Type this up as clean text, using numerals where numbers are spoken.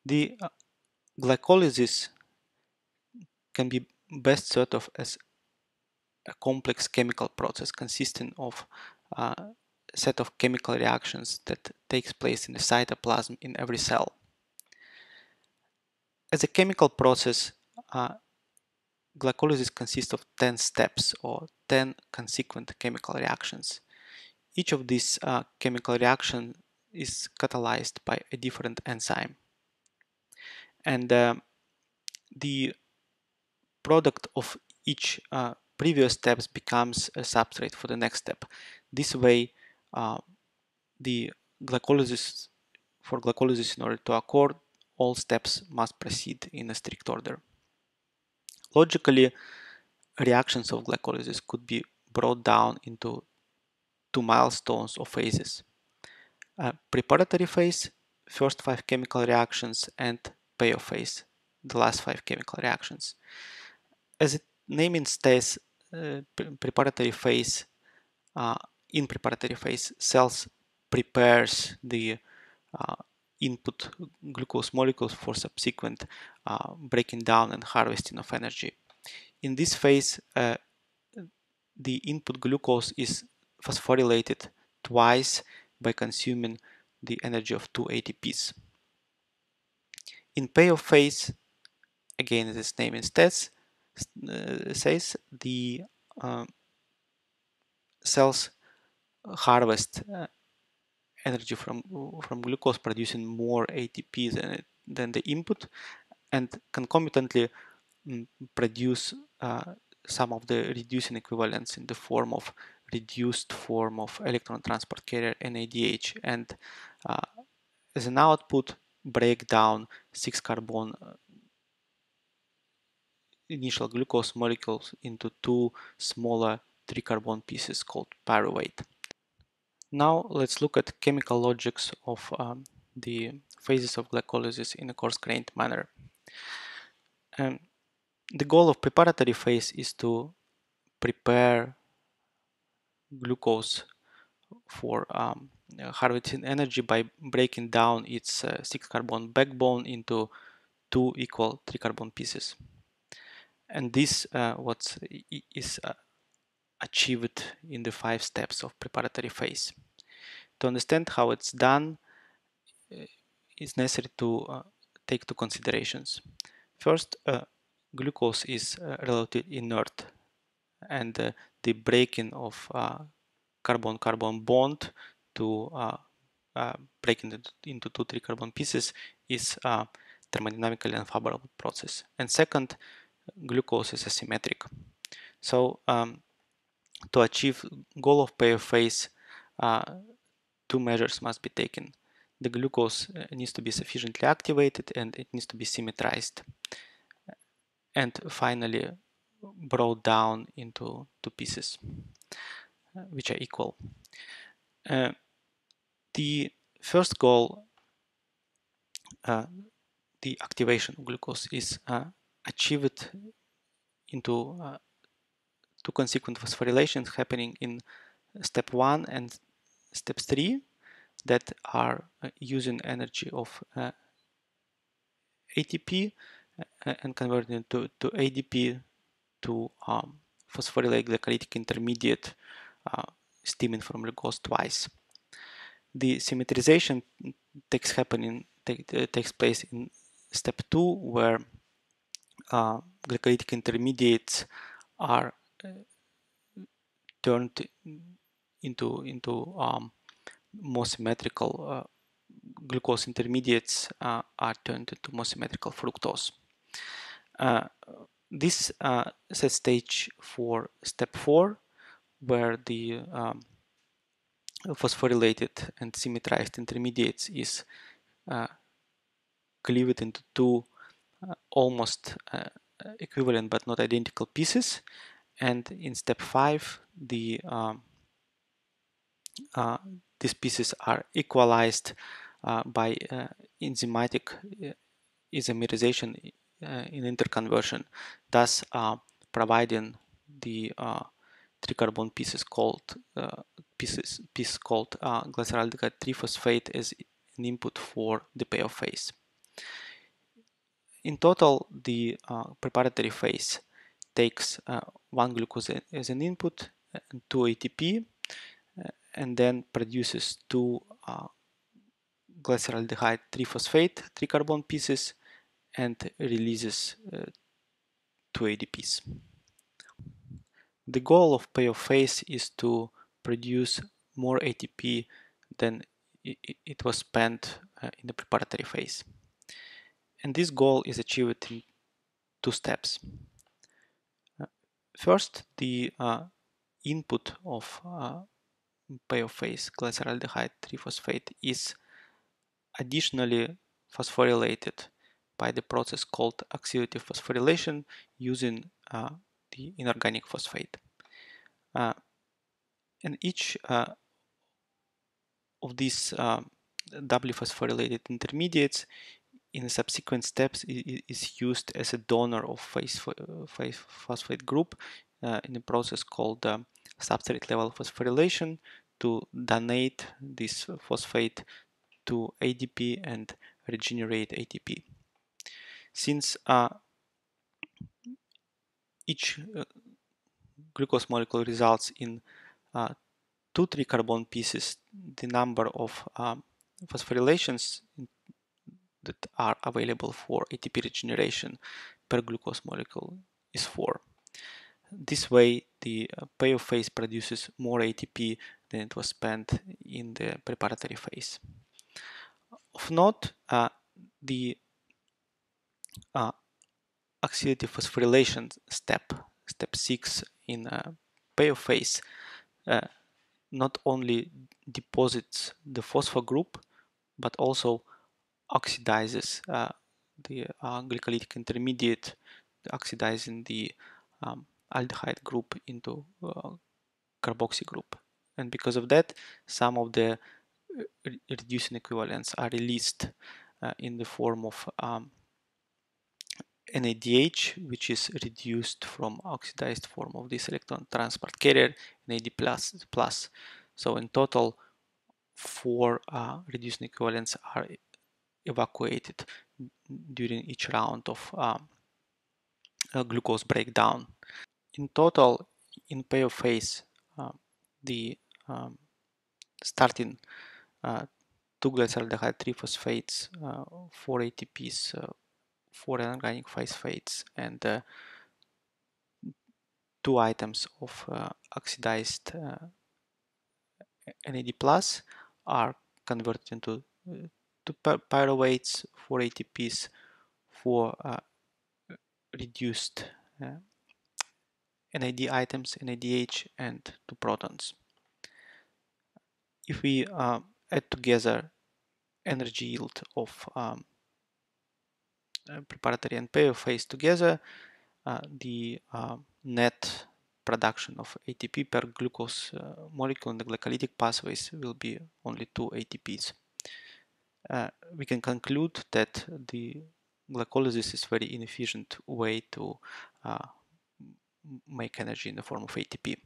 The glycolysis can be best thought of as a complex chemical process consisting of a set of chemical reactions that takes place in the cytoplasm in every cell. As a chemical process, glycolysis consists of 10 steps or 10 consequent chemical reactions. Each of these chemical reactions is catalyzed by a different enzyme. And the product of each previous steps becomes a substrate for the next step. This way, the glycolysis in order to occur, all steps must proceed in a strict order. Logically, reactions of glycolysis could be brought down into two milestones or phases. Preparatory phase, first 5 chemical reactions, and payoff phase, the last 5 chemical reactions. As its name states, preparatory phase, in preparatory phase, cells prepares the input glucose molecules for subsequent breaking down and harvesting of energy. In this phase, the input glucose is phosphorylated twice by consuming the energy of 2 ATPs. In payoff phase, again as its name says, the cells harvest energy from glucose, producing more ATPs than the input, and concomitantly produce some of the reducing equivalents in the form of reduced form of electron transport carrier NADH, and as an output break down 6 carbon initial glucose molecules into 2 smaller 3 carbon pieces called pyruvate. Now let's look at chemical logics of the phases of glycolysis in a coarse-grained manner. The goal of preparatory phase is to prepare glucose for harvesting energy by breaking down its 6 carbon backbone into 2 equal 3 carbon pieces. And this what is achieved in the 5 steps of preparatory phase. To understand how it's done, it's necessary to take two considerations. First, glucose is relatively inert, and the breaking of carbon-carbon bond to breaking it into 2 3 carbon pieces is a thermodynamically unfavorable process. And second, glucose is asymmetric. So to achieve goal of payoff phase, 2 measures must be taken. The glucose needs to be sufficiently activated, and it needs to be symmetrized, and finally brought down into 2 pieces which are equal. The first goal, the activation of glucose, is achieved into 2 consequent phosphorylations happening in step 1 and step 3 that are using energy of ATP and converting it to ADP to phosphorylate glycolytic intermediate stemming from glucose twice. The symmetrization takes place in step 2, where glycolytic intermediates are turned into more symmetrical glucose intermediates are turned into more symmetrical fructose. This sets stage for step 4, where the phosphorylated and symmetrized intermediates is cleaved into 2 almost equivalent but not identical pieces, and in step 5 these pieces are equalized by enzymatic isomerization in interconversion, thus providing the 3 carbon pieces called glyceraldehyde 3-phosphate as an input for the payoff phase. In total, the preparatory phase takes 1 glucose as an input and 2 ATP, and then produces 2 glyceraldehyde 3-phosphate 3-carbon pieces and releases 2 ADPs. The goal of payoff phase is to produce more ATP than it was spent in the preparatory phase. And this goal is achieved in 2 steps. First, the input of payoff phase glyceraldehyde 3-phosphate is additionally phosphorylated by the process called oxidative phosphorylation using the inorganic phosphate. And each of these doubly phosphorylated intermediates in subsequent steps is used as a donor of phosphate group in a process called substrate level phosphorylation to donate this phosphate to ADP and regenerate ATP. Since each glucose molecule results in 2 3-carbon pieces, the number of phosphorylations that are available for ATP regeneration per glucose molecule is 4. This way, the payoff phase produces more ATP than it was spent in the preparatory phase. Of note, the oxidative phosphorylation step 6 in payoff phase, not only deposits the phosphor group, but also oxidizes the glycolytic intermediate, oxidizing the aldehyde group into carboxy group. And because of that, some of the reducing equivalents are released in the form of NADH, which is reduced from oxidized form of this electron transport carrier, NAD+. So in total, 4 reducing equivalents are evacuated during each round of glucose breakdown. In total, in payoff phase, the starting 2 glyceraldehyde 3-phosphates, 4 ATPs, 4 inorganic phosphates, and 2 items of oxidized NAD+ are converted into 2 pyruvates, 4 ATPs, 4 reduced NAD items, NADH, and 2 protons. If we add together energy yield of preparatory and payoff phase together, the net production of ATP per glucose molecule in the glycolytic pathways will be only 2 ATPs. We can conclude that the glycolysis is a very inefficient way to make energy in the form of ATP.